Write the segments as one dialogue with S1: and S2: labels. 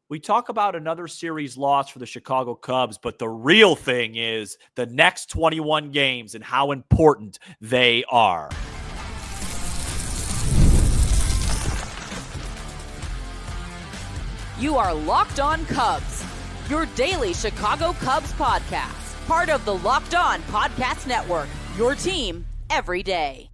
S1: We talk about another series loss for the Chicago Cubs, but the real thing is the next 21 games and how important they are.
S2: You are Locked On Cubs, your daily Chicago Cubs podcast, part of the Locked On Podcast Network, your team every day.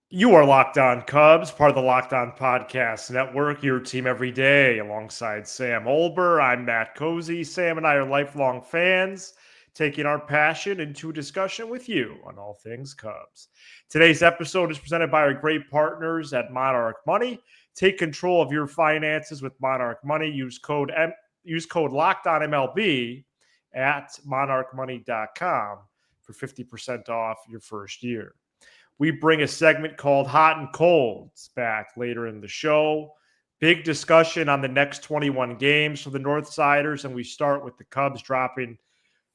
S3: You are Locked On Cubs, part of the Locked On Podcast Network, your team every day. Alongside Sam Olber, I'm Matt Cozy. Sam and I are lifelong fans, taking our passion into discussion with you on all things Cubs. Today's episode is presented by our great partners at Monarch Money. Take control of your finances with Monarch Money. Use code LOCKEDONMLB at monarchmoney.com for 50% off your first year. We bring a segment called Hot and Colds back later in the show. Big discussion on the next 21 games for the Northsiders, and we start with the Cubs dropping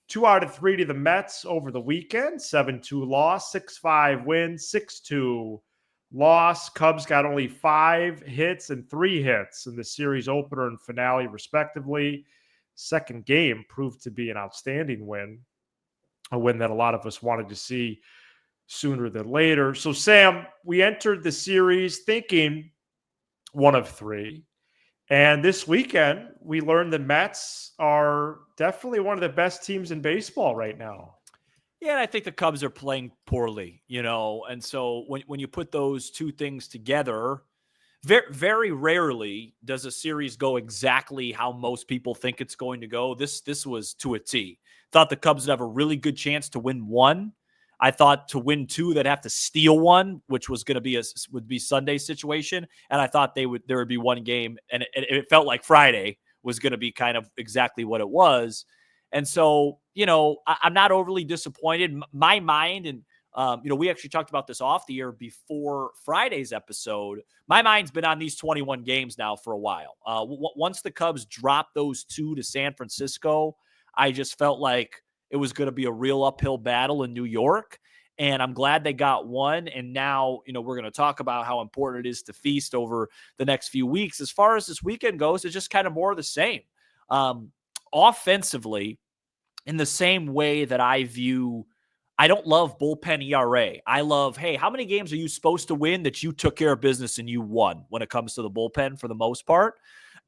S3: 2 out of 3 to the Mets over the weekend. 7-2 loss, 6-5 win, 6-2 loss. Cubs got only 5 hits and 3 hits in the series opener and finale, respectively. Second game proved to be an outstanding win, a win that a lot of us wanted to see sooner than later. So, Sam, we entered the series thinking 1 of 3. And this weekend, we learned the Mets are definitely one of the best teams in baseball right now.
S1: Yeah, and I think the Cubs are playing poorly, and so when you put those two things together, very, very rarely does a series go exactly how most people think it's going to go. This was to a T. Thought the Cubs would have a really good chance to win 1. I thought to win 2, they'd have to steal 1, which was going to be Sunday's situation. And I thought there would be 1 game, and it felt like Friday was going to be kind of exactly what it was. And so, I'm not overly disappointed. My mind, and we actually talked about this off the air before Friday's episode. My mind's been on these 21 games now for a while. Once the Cubs dropped those 2 to San Francisco, I just felt like it was going to be a real uphill battle in New York, and I'm glad they got 1. And now, we're going to talk about how important it is to feast over the next few weeks. As far as this weekend goes, it's just kind of more of the same. Offensively, in the same way that I don't love bullpen ERA. I love, hey, how many games are you supposed to win that you took care of business and you won when it comes to the bullpen for the most part?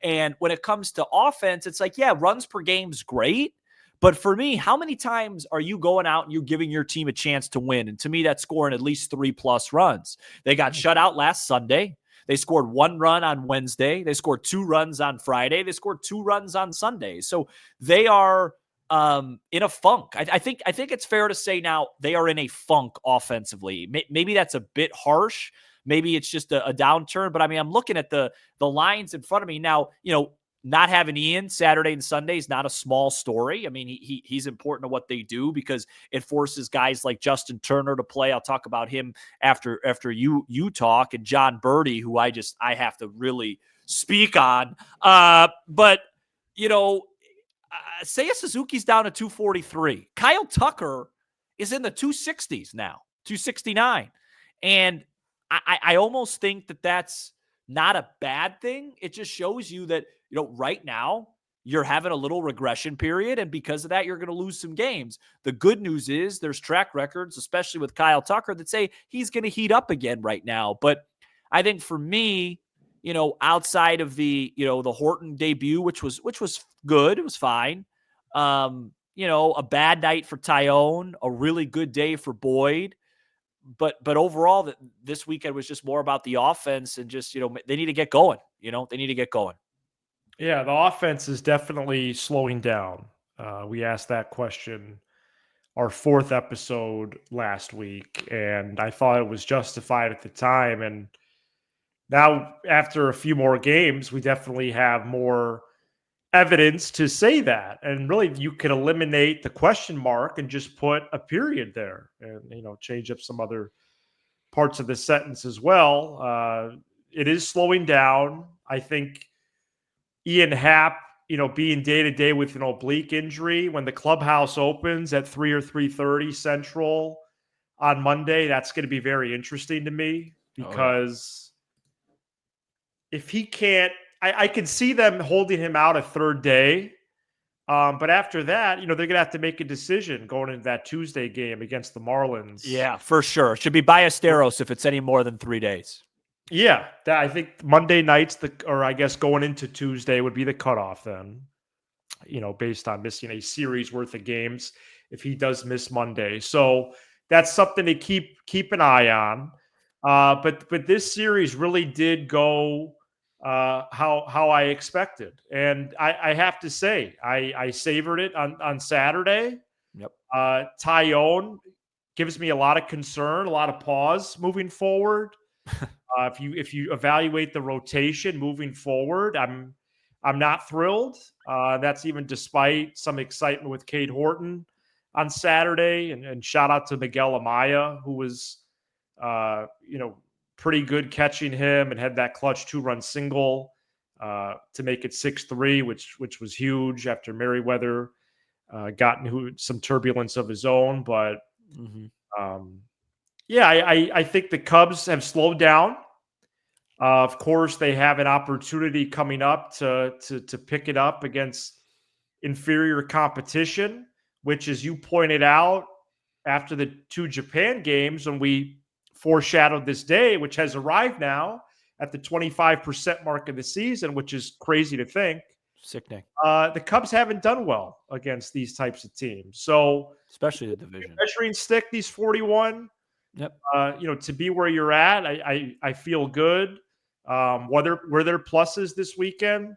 S1: And when it comes to offense, it's like, yeah, runs per game's great. But for me, how many times are you going out and you're giving your team a chance to win? And to me, that's scoring at least 3+ runs. They got shut out last Sunday. They scored 1 run on Wednesday. They scored 2 runs on Friday. They scored 2 runs on Sunday. So they are in a funk. I think it's fair to say now they are in a funk offensively. Maybe that's a bit harsh. Maybe it's just a downturn. But I mean, I'm looking at the lines in front of me now. Not having Ian Saturday and Sunday is not a small story. I mean, he's important to what they do because it forces guys like Justin Turner to play. I'll talk about him after you talk, and John Birdie, who I have to really speak on. But Seiya Suzuki's down to 243. Kyle Tucker is in the 260s now, 269, and I almost think that that's not a bad thing. It just shows you that, right now you're having a little regression period. And because of that, you're going to lose some games. The good news is there's track records, especially with Kyle Tucker, that say he's going to heat up again right now. But I think for me, outside of the Horton debut, which was good, it was fine. A bad night for Tyone, a really good day for Boyd. But overall, this weekend was just more about the offense and just, they need to get going. They need to get going.
S3: Yeah, the offense is definitely slowing down. We asked that question our 4th episode last week, and I thought it was justified at the time. And now, after a few more games, we definitely have more evidence to say that. And really, you can eliminate the question mark and just put a period there and, change up some other parts of the sentence as well. It is slowing down. I think Ian Happ, being day-to-day with an oblique injury, when the clubhouse opens at 3 or 3:30 Central on Monday, that's going to be very interesting to me because if he can't I can see them holding him out a third day. But after that, they're going to have to make a decision going into that Tuesday game against the Marlins.
S1: Yeah, for sure. Should be Ballesteros if it's any more than 3 days.
S3: Yeah, I think Monday nights, or I guess going into Tuesday would be the cutoff then, based on missing a series worth of games if he does miss Monday. So that's something to keep an eye on. But this series really did go how I expected. And I have to say, I savored it on Saturday.
S1: Yep.
S3: Tyone gives me a lot of concern, a lot of pause moving forward. If you evaluate the rotation moving forward, I'm not thrilled. That's even despite some excitement with Cade Horton on Saturday, and shout out to Miguel Amaya, who was pretty good catching him and had that clutch 2-run single to make it 6-3, which was huge after Merriweather got into some turbulence of his own. But yeah, I think the Cubs have slowed down. Of course, they have an opportunity coming up to pick it up against inferior competition, which, as you pointed out, after the 2 Japan games, when we foreshadowed this day, which has arrived now at the 25% mark of the season, which is crazy to think.
S1: Sickening.
S3: The Cubs haven't done well against these types of teams. So,
S1: especially the division.
S3: Measuring stick, these 41.
S1: Yep.
S3: To be where you're at, I feel good. Were there pluses this weekend?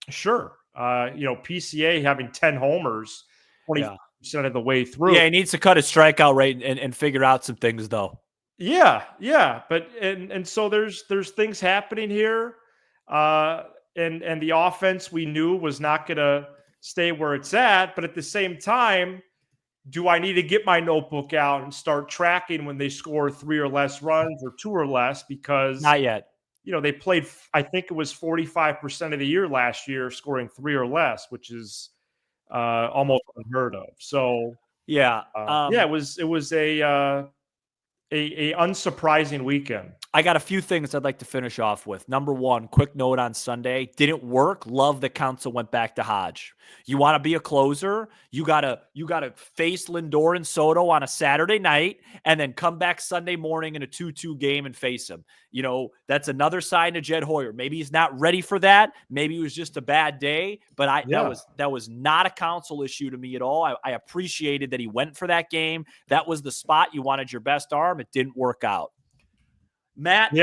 S3: Sure. PCA having 10 homers, 20% of the way through.
S1: Yeah, he needs to cut his strikeout rate and figure out some things, though.
S3: Yeah. But and so there's things happening here. And the offense we knew was not going to stay where it's at. But at the same time, do I need to get my notebook out and start tracking when they score 3 or less runs or 2 or less? Because
S1: not yet.
S3: They played, I think it was 45% of the year last year, scoring 3 or less, which is almost unheard of. So
S1: yeah,
S3: it was a unsurprising weekend.
S1: I got a few things I'd like to finish off with. Number one, quick note on Sunday. Didn't work. Love that Council went back to Hodge. You want to be a closer, you gotta face Lindor and Soto on a Saturday night and then come back Sunday morning in a 2-2 game and face him. That's another sign to Jed Hoyer. Maybe he's not ready for that. Maybe it was just a bad day, but that was not a Council issue to me at all. I appreciated that he went for that game. That was the spot. You wanted your best arm. It didn't work out. Matt,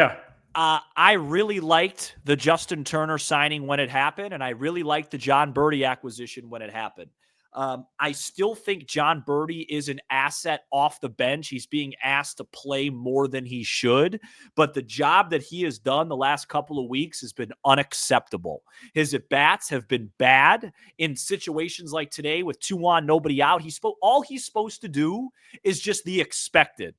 S1: I really liked the Justin Turner signing when it happened, and I really liked the John Birdie acquisition when it happened. I still think John Birdie is an asset off the bench. He's being asked to play more than he should, but the job that he has done the last couple of weeks has been unacceptable. His at-bats have been bad in situations like today with 2 on, nobody out. All he's supposed to do is just the expected.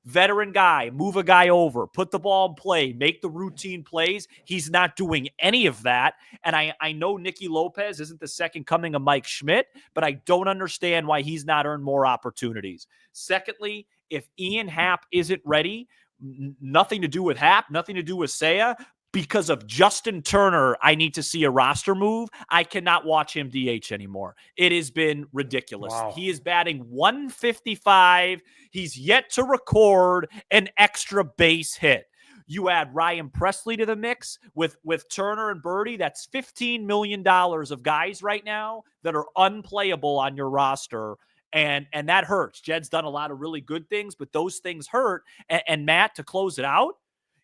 S1: Veteran guy, move a guy over, put the ball in play, make the routine plays. He's not doing any of that. And I know Nicky Lopez isn't the second coming of Mike Schmidt, but I don't understand why he's not earned more opportunities. Secondly, if Ian Happ isn't ready, nothing to do with Happ, nothing to do with Seiya. Because of Justin Turner, I need to see a roster move. I cannot watch him DH anymore. It has been ridiculous. Wow. He is batting 155. He's yet to record an extra base hit. You add Ryan Presley to the mix with Turner and Birdie, that's $15 million of guys right now that are unplayable on your roster. And that hurts. Jed's done a lot of really good things, but those things hurt. And Matt, to close it out,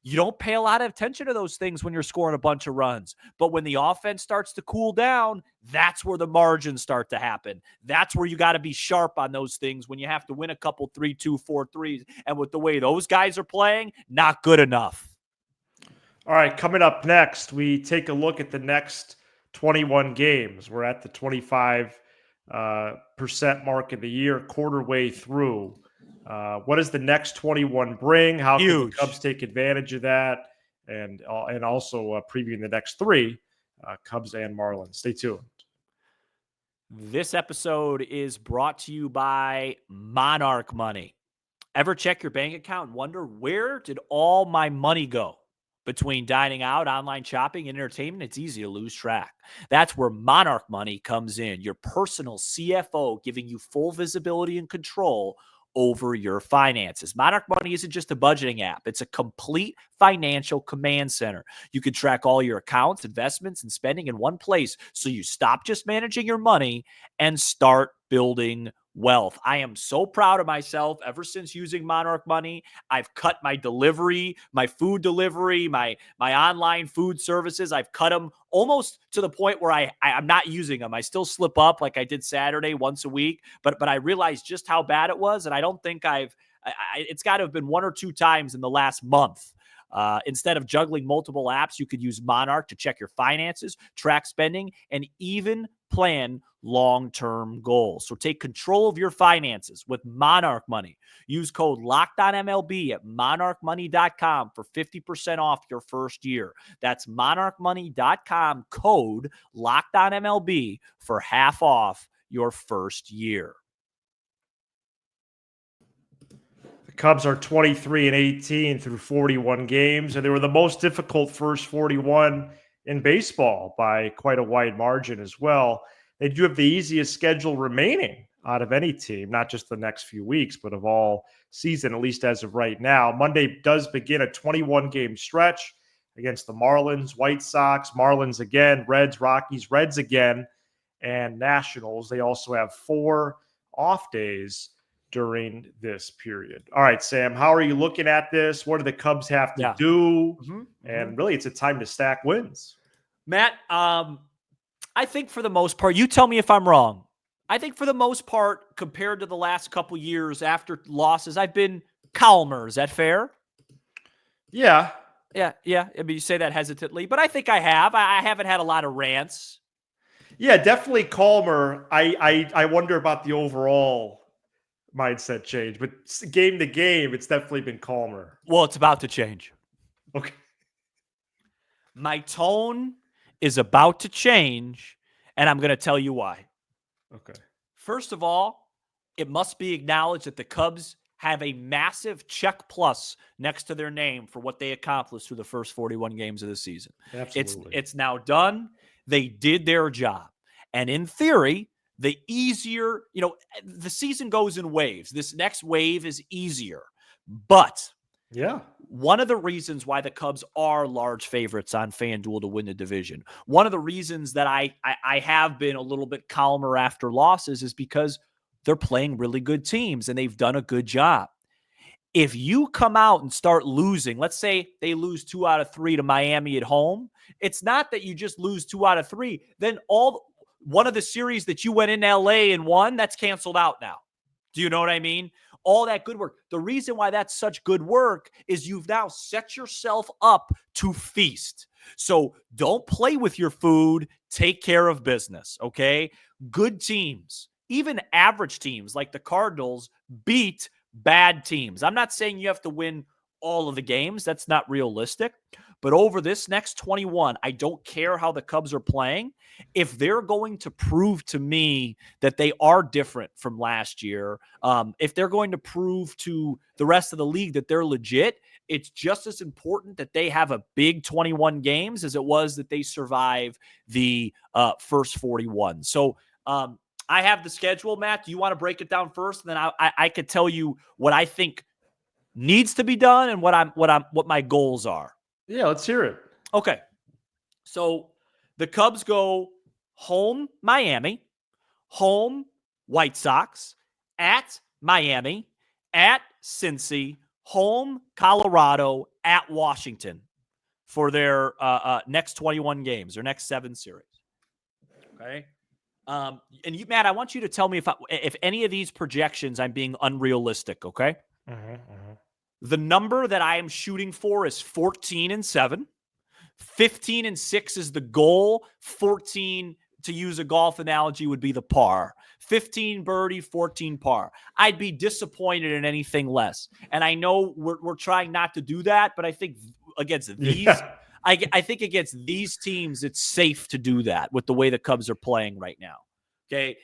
S1: you don't pay a lot of attention to those things when you're scoring a bunch of runs. But when the offense starts to cool down, that's where the margins start to happen. That's where you got to be sharp on those things when you have to win a couple 3-2, 4-3s. And with the way those guys are playing, not good enough.
S3: All right, coming up next, we take a look at the next 21 games. We're at the 25% mark of the year, quarter way through. What does the next 21 bring? How can the Cubs take advantage of that? And also previewing the next 3, Cubs and Marlins. Stay tuned.
S1: This episode is brought to you by Monarch Money. Ever check your bank account and wonder, where did all my money go? Between dining out, online shopping, and entertainment, it's easy to lose track. That's where Monarch Money comes in, your personal CFO giving you full visibility and control over your finances. Monarch Money isn't just a budgeting app. It's a complete financial command center. You can track all your accounts, investments, and spending in one place so you stop just managing your money and start building wealth. I am so proud of myself. Ever since using Monarch Money, I've cut my delivery, my food delivery, my online food services. I've cut them almost to the point where I'm not using them. I still slip up like I did Saturday once a week, but I realized just how bad it was, and I don't think it's got to have been one or two times in the last month. Instead of juggling multiple apps, you could use Monarch to check your finances, track spending, and even plan long-term goals. So take control of your finances with Monarch Money. Use code LOCKEDONMLB at monarchmoney.com for 50% off your first year. That's monarchmoney.com, code LOCKEDONMLB for half off your first year.
S3: The Cubs are 23-18 through 41 games, and they were the most difficult first 41 in baseball by quite a wide margin as well. They do have the easiest schedule remaining out of any team, not just the next few weeks, but of all season, at least as of right now. Monday does begin a 21-game stretch against the Marlins, White Sox, Marlins again, Reds, Rockies, Reds again, and Nationals. They also have 4 off days during this period. All right, Sam, how are you looking at this? What do the Cubs have to do? And really, it's a time to stack wins.
S1: Matt, I think for the most part, you tell me if I'm wrong. I think for the most part, compared to the last couple years after losses, I've been calmer. Is that fair?
S3: Yeah.
S1: I mean, you say that hesitantly, but I think I have. I haven't had a lot of rants.
S3: Yeah, definitely calmer. I wonder about the overall mindset change, but game to game, it's definitely been calmer.
S1: Well, it's about to change.
S3: Okay.
S1: My tone is about to change, and I'm going to tell you why.
S3: Okay.
S1: First of all, it must be acknowledged that the Cubs have a massive check plus next to their name for what they accomplished through the first 41 games of the season.
S3: Absolutely.
S1: It's now done. They did their job. And in theory, the easier, the season goes in waves. This next wave is easier. But one of the reasons why the Cubs are large favorites on FanDuel to win the division, one of the reasons that I have been a little bit calmer after losses is because they're playing really good teams and they've done a good job. If you come out and start losing, let's say they lose 2 out of 3 to Miami at home, it's not that you just lose 2 out of 3. Then one of the series that you went in LA and won, that's canceled out now. Do you know what I mean? All that good work. The reason why that's such good work is you've now set yourself up to feast. So don't play with your food. Take care of business, okay? Good teams, even average teams like the Cardinals, beat bad teams. I'm not saying you have to win all of the games. That's not realistic. But over this next 21, I don't care how the Cubs are playing. If they're going to prove to me that they are different from last year, if they're going to prove to the rest of the league that they're legit, it's just as important that they have a big 21 games as it was that they survive the first 41. So I have the schedule, Matt. Do you want to break it down first? And then I could tell you what I think needs to be done and what my goals are.
S3: Yeah, let's hear it.
S1: Okay. So the Cubs go home Miami, home White Sox, at Miami, at Cincy, home Colorado, at Washington for their next 21 games, their next 7 series. Okay. And you, Matt, I want you to tell me if any of these projections I'm being unrealistic, okay? The number that I am shooting for is 14-7. 15-6 is the goal. 14, to use a golf analogy, would be the par. 15 birdie, 14 par. I'd be disappointed in anything less. And I know we're trying not to do that, but I think against these, I think against these teams, it's safe to do that with the way the Cubs are playing right now. Okay,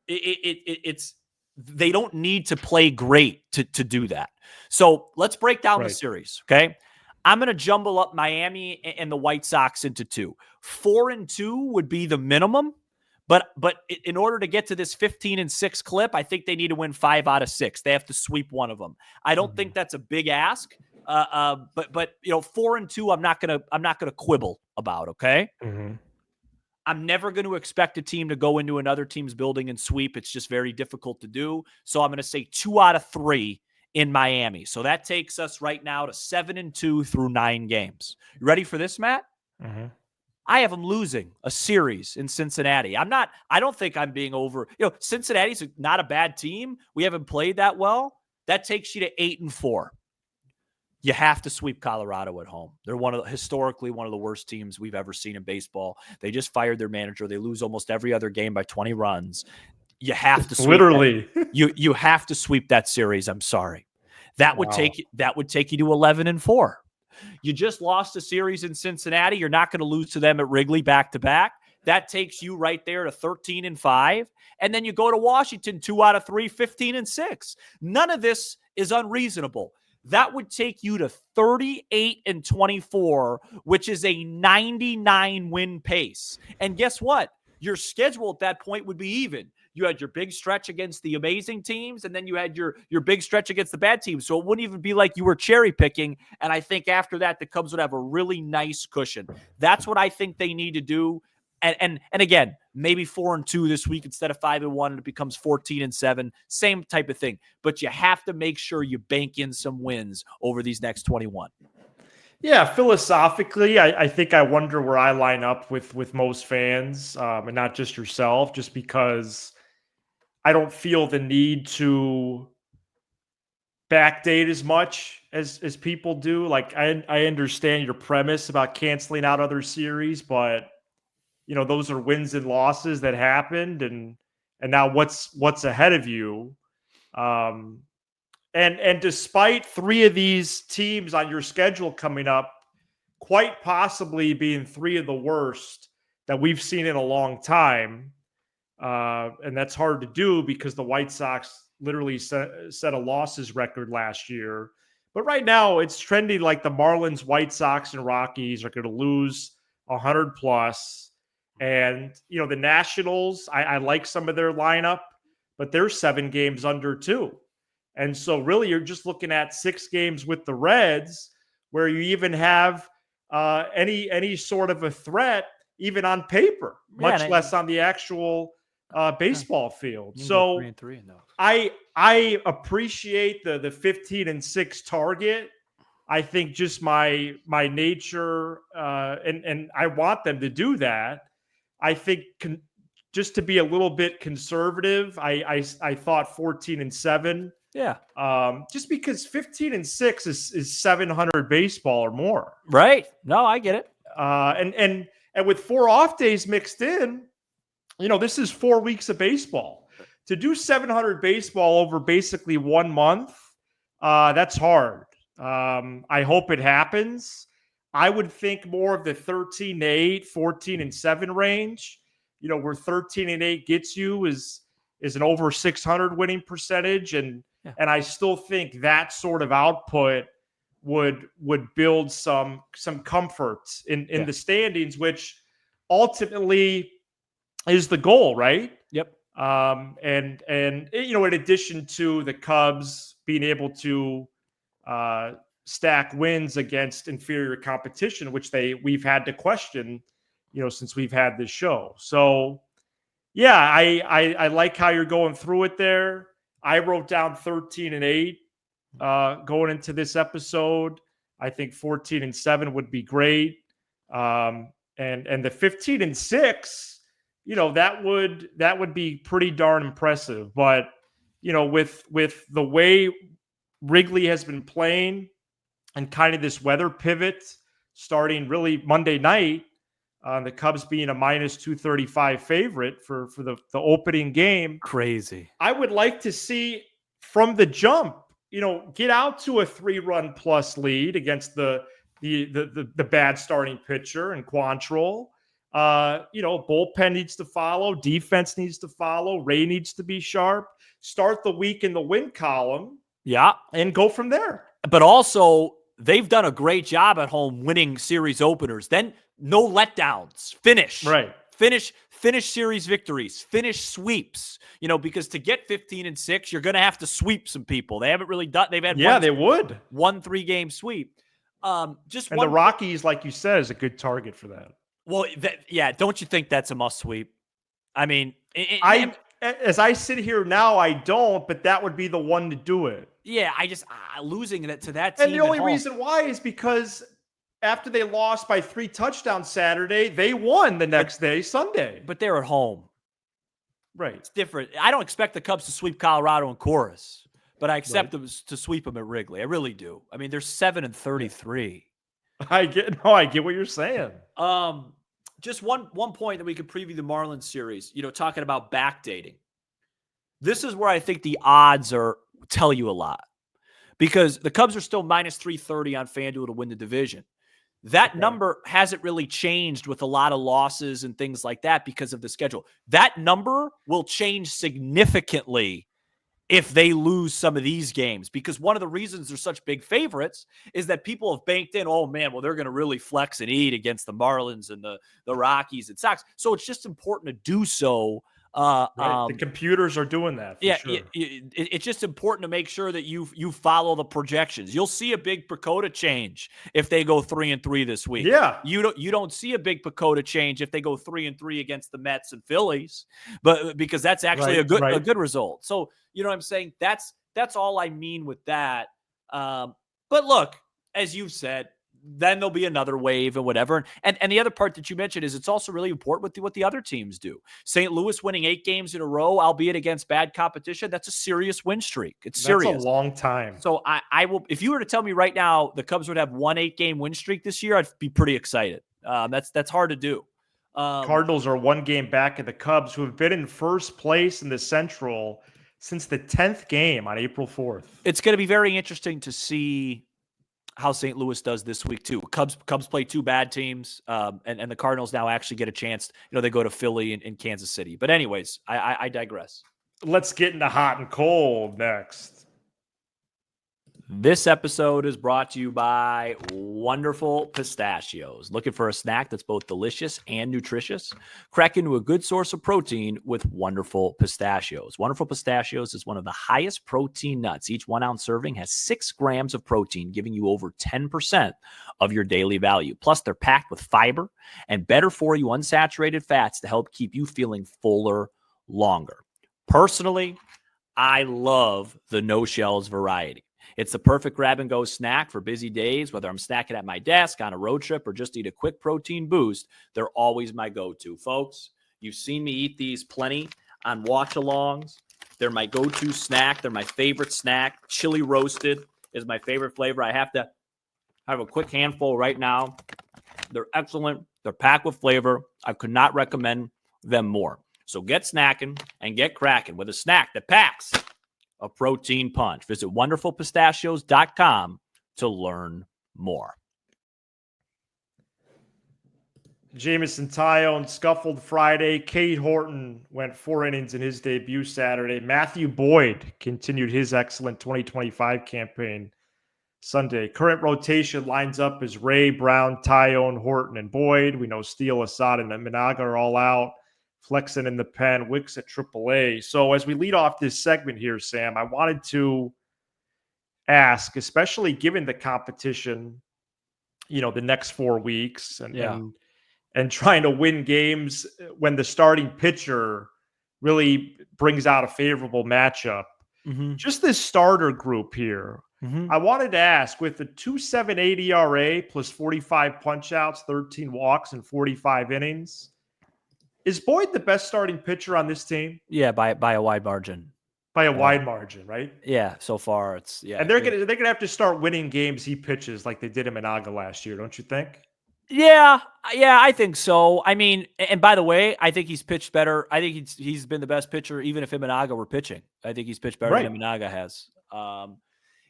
S1: it's they don't need to play great to do that. So let's break down the series. Okay, I'm going to jumble up Miami and the White Sox into 2. 4-2 would be the minimum. But in order to get to this 15-6 clip, I think they need to win 5 out of 6. They have to sweep one of them. I don't think that's a big ask. But 4-2, I'm not gonna quibble about. Okay.
S3: Mm-hmm.
S1: I'm never going to expect a team to go into another team's building and sweep. It's just very difficult to do. So I'm going to say 2 out of 3 in Miami. So that takes us right now to 7-2 through 9 games. You ready for this, Matt?
S3: Mm-hmm.
S1: I have them losing a series in Cincinnati. I don't think I'm being over. Cincinnati's not a bad team. We haven't played that well. That takes you to 8-4. You have to sweep Colorado at home. They're historically one of the worst teams we've ever seen in baseball. They just fired their manager. They lose almost every other game by 20 runs. You have to sweep
S3: literally.
S1: You have to sweep that series. I'm sorry. That would take you to 11-4. You just lost a series in Cincinnati. You're not going to lose to them at Wrigley back-to-back. That takes you right there to 13-5. And then you go to Washington 2 out of 3, 15-6. None of this is unreasonable. That would take you to 38-24, which is a 99 win pace. And guess what? Your schedule at that point would be even. You had your big stretch against the amazing teams, and then you had your big stretch against the bad teams. So it wouldn't even be like you were cherry picking. And I think after that, the Cubs would have a really nice cushion. That's what I think they need to do. And again, maybe 4-2 this week instead of 5-1, and it becomes 14-7. Same type of thing. But you have to make sure you bank in some wins over these next 21.
S3: Yeah, philosophically, I think I wonder where I line up with most fans, and not just yourself, just because I don't feel the need to backdate as much as people do. Like I understand your premise about canceling out other series, but those are wins and losses that happened, and now what's ahead of you. And despite 3 of these teams on your schedule coming up, quite possibly being 3 of the worst that we've seen in a long time, and that's hard to do because the White Sox literally set a losses record last year. But right now, it's trending like the Marlins, White Sox, and Rockies are going to lose 100 plus. And, the Nationals, I like some of their lineup, but they're 7 games under too. And so really you're just looking at 6 games with the Reds where you even have any sort of a threat, even on paper, much less on the actual baseball field. So
S1: 3-3 in those.
S3: I appreciate the 15-6 target. I think just my nature, and I want them to do that. I think just to be a little bit conservative, I thought 14-7.
S1: Yeah.
S3: Just because 15-6 is 700 baseball or more.
S1: Right. No, I get it.
S3: And with 4 off days mixed in, this is 4 weeks of baseball. To do 700 baseball over basically 1 month, that's hard. I hope it happens. I would think more of the 13-8, 14-7 range. Where 13-8 gets you is an over 600 winning percentage, and I still think that sort of output would build some comfort in the standings, which ultimately is the goal, right?
S1: Yep.
S3: And in addition to the Cubs being able to stack wins against inferior competition, which we've had to question, since we've had this show. So yeah, I like how you're going through it there. I wrote down 13-8 going into this episode. I think 14-7 would be great. And the 15-6, that would be pretty darn impressive. But, with the way Wrigley has been playing and kind of this weather pivot starting really Monday night, the Cubs being a minus 235 favorite for the opening game.
S1: Crazy.
S3: I would like to see from the jump, get out to a 3-run plus lead against the bad starting pitcher and Quantrill. Bullpen needs to follow. Defense needs to follow. Ray needs to be sharp. Start the week in the win column.
S1: Yeah.
S3: And go from there.
S1: But also, they've done a great job at home winning series openers. Then no letdowns. Finish.
S3: Right.
S1: Finish series victories. Finish sweeps. Because to get 15-6, you're going to have to sweep some people. They haven't really done. They've had
S3: they would
S1: 1 3-game sweep.
S3: The Rockies, like you said, is a good target for that.
S1: Well, don't you think that's a must sweep? I mean,
S3: as I sit here now, I don't, but that would be the one to do it.
S1: Yeah, I just losing it to that team.
S3: And the only reason why is because after they lost by 3 touchdowns Saturday, they won the next day, Sunday.
S1: But they're at home.
S3: Right.
S1: It's different. I don't expect the Cubs to sweep Colorado and Chorus, but I accept them to sweep them at Wrigley. I really do. I mean, they're 7-33.
S3: I get what you're saying.
S1: Just one point that we could preview the Marlins series, talking about backdating. This is where I think the odds tell you a lot, because the Cubs are still minus 330 on FanDuel to win the division. That number hasn't really changed with a lot of losses and things like that because of the schedule. That number will change significantly if they lose some of these games, because one of the reasons they're such big favorites is that people have banked in, oh man, well, they're going to really flex and eat against the Marlins and the Rockies and Sox. So it's just important to do so.
S3: Right. The computers are doing that. For sure.
S1: It's just important to make sure that you follow the projections. You'll see a big Pacoda change if they go 3-3 this week.
S3: Yeah,
S1: you don't see a big Pacoda change if they go 3-3 against the Mets and Phillies, but because that's actually a good result. So you know what I'm saying? That's all I mean with that. But look, as you've said, then there'll be another wave and whatever. And the other part that you mentioned is it's also really important with what the other teams do. St. Louis winning 8 games in a row, albeit against bad competition, that's a serious win streak. It's serious.
S3: That's a long time.
S1: So I will, if you were to tell me right now the Cubs would have 1 8-game win streak this year, I'd be pretty excited. That's hard to do.
S3: Cardinals are 1 game back of the Cubs, who have been in first place in the Central since the 10th game on April 4th.
S1: It's going to be very interesting to see how St. Louis does this week too. Cubs play 2 bad teams, and the Cardinals now actually get a chance. They go to Philly and Kansas City. But anyways, I digress.
S3: Let's get into hot and cold next.
S1: This episode is brought to you by Wonderful Pistachios. Looking for a snack that's both delicious and nutritious? Crack into a good source of protein with Wonderful Pistachios. Wonderful Pistachios is one of the highest protein nuts. Each 1-ounce serving has 6 grams of protein, giving you over 10% of your daily value. Plus, they're packed with fiber and better-for-you unsaturated fats to help keep you feeling fuller longer. Personally, I love the no-shells variety. It's the perfect grab-and-go snack for busy days, whether I'm snacking at my desk, on a road trip, or just need a quick protein boost. They're always my go-to. Folks, you've seen me eat these plenty on watch-alongs. They're my go-to snack. They're my favorite snack. Chili roasted is my favorite flavor. I have to have a quick handful right now. They're excellent. They're packed with flavor. I could not recommend them more. So get snacking and get cracking with a snack that packs a protein punch. Visit wonderfulpistachios.com to learn more.
S3: Jameson Taillon scuffled Friday. Cade Horton went 4 innings in his debut Saturday. Matthew Boyd continued his excellent 2025 campaign Sunday. Current rotation lines up as Ray, Brown, Taillon, Horton, and Boyd. We know Steele, Assad, and Minaga are all out. Flexen in the pen, Wicks at AAA. So as we lead off this segment here, Sam, I wanted to ask, especially given the competition, the next 4 weeks and trying to win games when the starting pitcher really brings out a favorable matchup.
S1: Mm-hmm.
S3: Just this starter group here.
S1: Mm-hmm.
S3: I wanted to ask, with the 2.78 ERA plus 45 punch-outs, 13 walks, and 45 innings, is Boyd the best starting pitcher on this team?
S1: Yeah, by a wide margin.
S3: By a wide margin, right?
S1: Yeah, so far it's
S3: And they're gonna have to start winning games he pitches like they did in Minaga last year, don't you think?
S1: Yeah, I think so. I mean, and by the way, I think he's pitched better. I think he's been the best pitcher, even if Minaga were pitching. I think he's pitched better than Minaga has.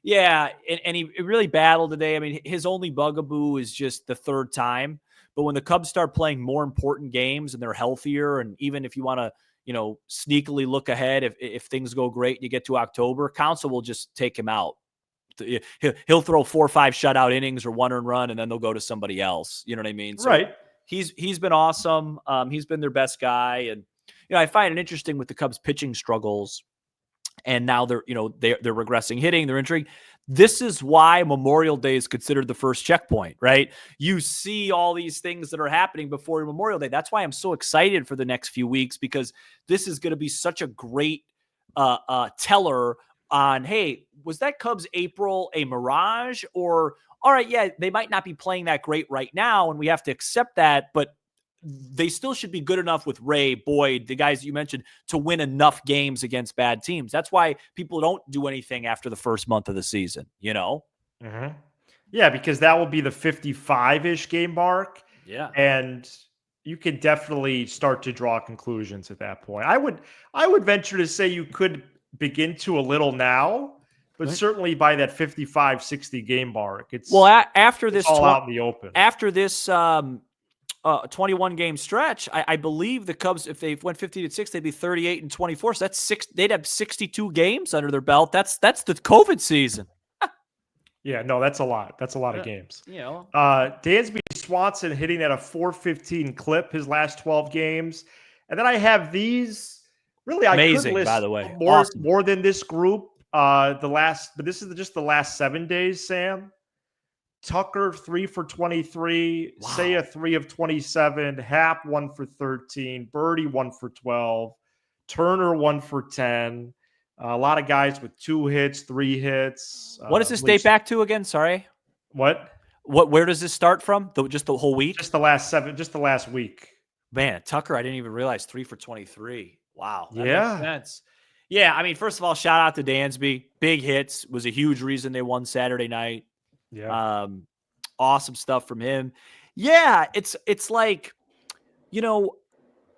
S1: Yeah, and he really battled today. I mean, his only bugaboo is just the 3rd time. But when the Cubs start playing more important games and they're healthier, and even if you want to, sneakily look ahead, if things go great and you get to October, Counsell will just take him out. He'll throw 4 or 5 shutout innings or 1 earned run, and then they'll go to somebody else. You know what I mean? So
S3: Right.
S1: he's been awesome. He's been their best guy, and I find it interesting with the Cubs pitching struggles, and now they're regressing hitting, they're injuring. This is why Memorial Day is considered the first checkpoint, right? You see all these things that are happening before Memorial Day. That's why I'm so excited for the next few weeks, because this is going to be such a great teller on, hey, was that Cubs April a mirage? Or, all right, yeah, they might not be playing that great right now, and we have to accept that, but they still should be good enough with Ray, Boyd, the guys you mentioned, to win enough games against bad teams. That's why people don't do anything after the first month of the season,
S3: Mm-hmm. Yeah, because that will be the 55-ish game mark.
S1: Yeah.
S3: And you can definitely start to draw conclusions at that point. I would venture to say you could begin to a little now, but certainly by that 55, 60 game mark, it's
S1: after this
S3: all out in the open.
S1: After this 21 game stretch, I believe the Cubs, if they went 50-6, they'd be 38-24. So that's 6. They'd have 62 games under their belt. That's the COVID season.
S3: Yeah, no, that's a lot. That's a lot of games.
S1: Dansby
S3: Swanson hitting at a 415 clip his last 12 games. And then I have these really
S1: amazing,
S3: I could list
S1: by the way.
S3: More than this group. But this is just the last 7 days, Sam. Tucker 3 for 23,
S1: Wow.
S3: Seiya 3 of 27, Happ 1 for 13, Birdie 1 for 12, Turner 1 for 10. A lot of guys with 2 hits, 3 hits.
S1: What does this date back to again? Sorry.
S3: What?
S1: Where does this start from? Just the whole week?
S3: Just the last week.
S1: Man, Tucker, I didn't even realize 3 for 23. Wow. That
S3: makes
S1: sense. Yeah, I mean, first of all, shout out to Dansby. Big hits was a huge reason they won Saturday night.
S3: Yeah.
S1: Awesome stuff from him. Yeah, it's like,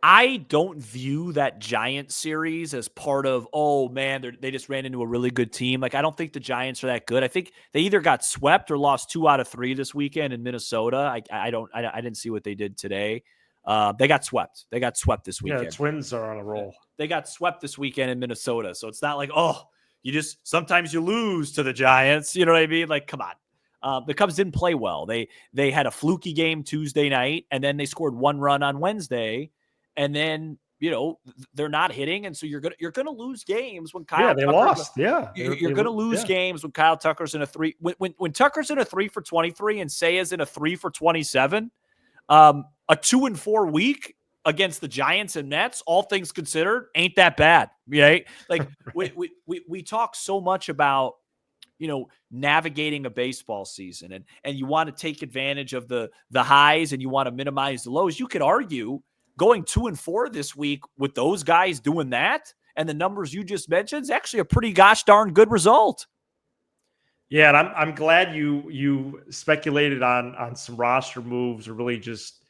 S1: I don't view that Giant series as part of, oh man, they just ran into a really good team. Like, I don't think the Giants are that good. I think they either got swept or lost 2 out of 3 this weekend in Minnesota. I didn't see what they did today. They got swept. They got swept this weekend.
S3: Yeah, the Twins are on a roll.
S1: They got swept this weekend in Minnesota. So it's not like, sometimes you lose to the Giants. You know what I mean? Like, come on. The Cubs didn't play well. They had a fluky game Tuesday night, and then they scored 1 run on Wednesday, and then they're not hitting, and so you're gonna lose games when Kyle.
S3: Yeah, they lost. Yeah,
S1: you're gonna lose games when Kyle Tucker's in a 3. When Tucker's in a 3 for 23 and Seiya's in a 3 for 27, a 2-4 week against the Giants and Nets, all things considered, ain't that bad, right? Like
S3: right.
S1: we talk so much about navigating a baseball season, and you want to take advantage of the highs and you want to minimize the lows. You could argue going 2-4 this week with those guys doing that and the numbers you just mentioned is actually a pretty gosh darn good result.
S3: Yeah, and I'm glad you speculated on some roster moves, or really just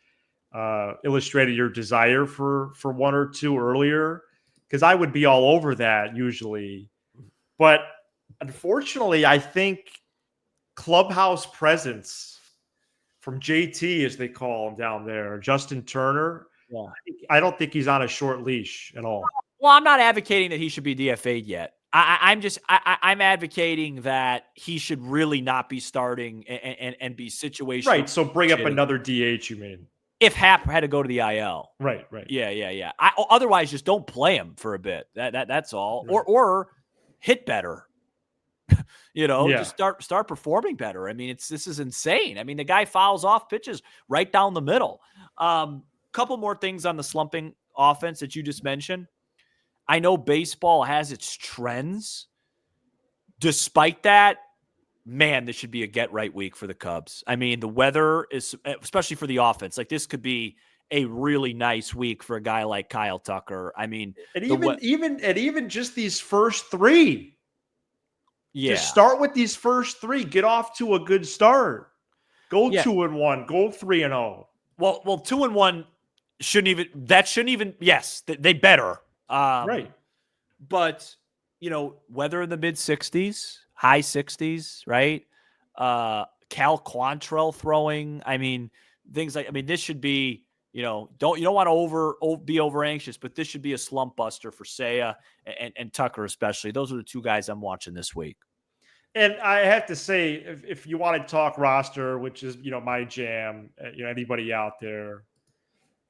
S3: illustrated your desire for 1 or 2 earlier, because I would be all over that usually, but unfortunately, I think clubhouse presence from JT, as they call him down there, Justin Turner.
S1: Yeah.
S3: I don't think he's on a short leash at all.
S1: Well, I'm not advocating that he should be DFA'd yet. I'm advocating that he should really not be starting and be situational.
S3: Right. So bring up another DH, you mean?
S1: If Happ had to go to the IL.
S3: Right.
S1: Yeah. Otherwise, just don't play him for a bit. That's all.
S3: Right.
S1: Or hit better. Just start performing better. I mean, this is insane. I mean, the guy fouls off pitches right down the middle. Couple more things on the slumping offense that you just mentioned. I know baseball has its trends. Despite that, man, this should be a get right week for the Cubs. I mean, the weather is, especially for the offense, like this could be a really nice week for a guy like Kyle Tucker. I mean,
S3: and even just these first 3.
S1: Yeah.
S3: Just start with these first 3. Get off to a good start. Go 2-1. Go 3-0.
S1: Well, 2-1 shouldn't even. Yes, they better.
S3: Right.
S1: But weather in the mid 60s, high 60s, right? Cal Quantrill throwing. I mean, things like. I mean, this should be. You don't want to be over anxious, but this should be a slump buster for Seiya and Tucker especially. Those are the 2 guys I'm watching this week.
S3: And I have to say, if you want to talk roster, which is, my jam, anybody out there,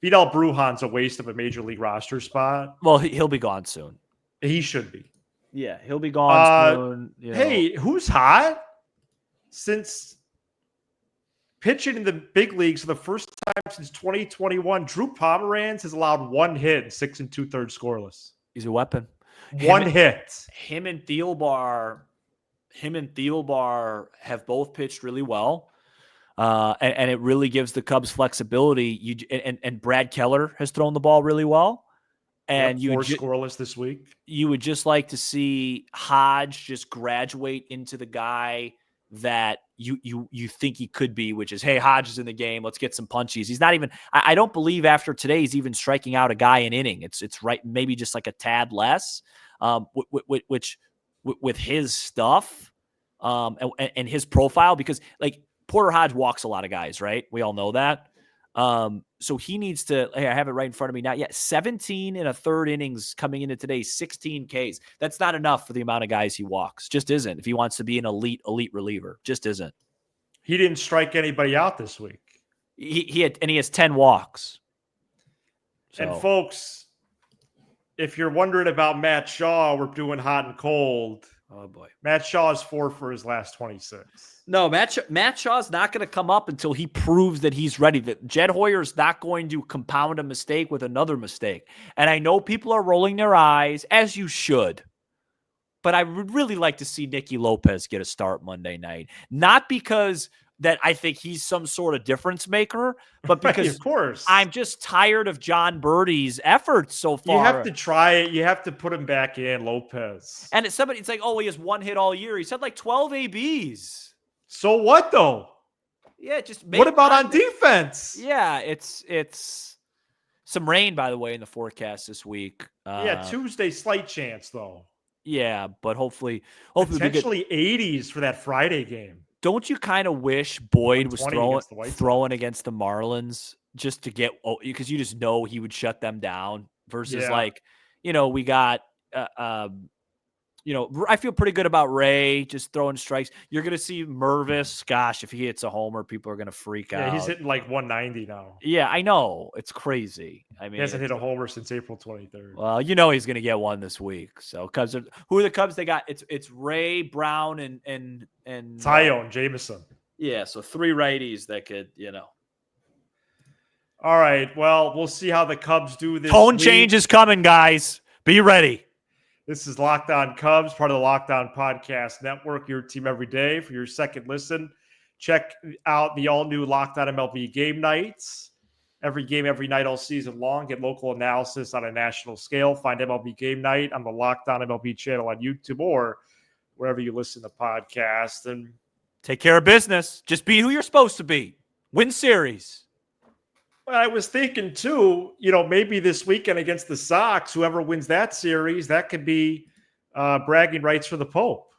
S3: Vidal Brujan's a waste of a major league roster spot.
S1: Well, he'll be gone soon.
S3: He should be.
S1: Yeah, he'll be gone soon.
S3: Hey, who's hot? Since pitching in the big leagues for the first time since 2021, Drew Pomeranz has allowed 1 hit, 6 2/3 scoreless.
S1: He's a weapon.
S3: One hit.
S1: Him and Thielbar have both pitched really well. And it really gives the Cubs flexibility. And Brad Keller has thrown the ball really well. And
S3: you scoreless this week.
S1: You would just like to see Hodge just graduate into the guy that you think he could be, which is, hey, Hodge is in the game. Let's get some punchies. He's not even. I don't believe after today he's even striking out a guy an inning. It's right, maybe just like a tad less. Which with his stuff, and his profile, because like Porter Hodge walks a lot of guys, right? We all know that. So he needs to, hey, I have it right in front of me now. Yeah, 17 and a third innings coming into today, 16 Ks. That's not enough for the amount of guys he walks. Just isn't. If he wants to be an elite reliever, just isn't.
S3: He didn't strike anybody out this week.
S1: He has 10 walks. So.
S3: And folks, if you're wondering about Matt Shaw, we're doing hot and cold.
S1: Oh boy,
S3: Matt Shaw is 4 for his last 26.
S1: No, Matt Shaw's not going to come up until he proves that he's ready. That Jed Hoyer's not going to compound a mistake with another mistake. And I know people are rolling their eyes, as you should. But I would really like to see Nicky Lopez get a start Monday night. Not because that I think he's some sort of difference maker, but because
S3: of course.
S1: I'm just tired of John Birdie's efforts so far.
S3: You have to try it. You have to put him back in, Lopez.
S1: And it's like, oh, he has 1 hit all year. He's had like 12 ABs.
S3: So what though?
S1: Yeah, just
S3: what about on defense?
S1: Yeah, it's some rain, by the way, in the forecast this week.
S3: Tuesday, slight chance though.
S1: Yeah, but hopefully
S3: potentially 80s for that Friday game.
S1: Don't you kind of wish Boyd was throwing against the Marlins just to get, because you just know he would shut them down versus we got I feel pretty good about Ray just throwing strikes. You're going to see Mervis. Gosh, if he hits a homer, people are going to freak out.
S3: Yeah, he's hitting like 190 now.
S1: Yeah, I know. It's crazy. I mean,
S3: he hasn't hit a homer since April 23rd.
S1: Well, he's going to get one this week. So Cubs who are the Cubs? They got it's Ray, Brown, and
S3: Tyone, Jameson.
S1: Yeah, so 3 righties that could,
S3: All right. Well, we'll see how the Cubs do this.
S1: Tone change is coming, guys. Be ready.
S3: This is Locked On Cubs, part of the Locked On Podcast Network, your team every day. For your second listen, check out the all-new Locked On MLB game nights. Every game, every night, all season long. Get local analysis on a national scale. Find MLB Game Night on the Locked On MLB channel on YouTube or wherever you listen to podcasts. And
S1: take care of business. Just be who you're supposed to be. Win series.
S3: Well, I was thinking, too, maybe this weekend against the Sox, whoever wins that series, that could be bragging rights for the Pope.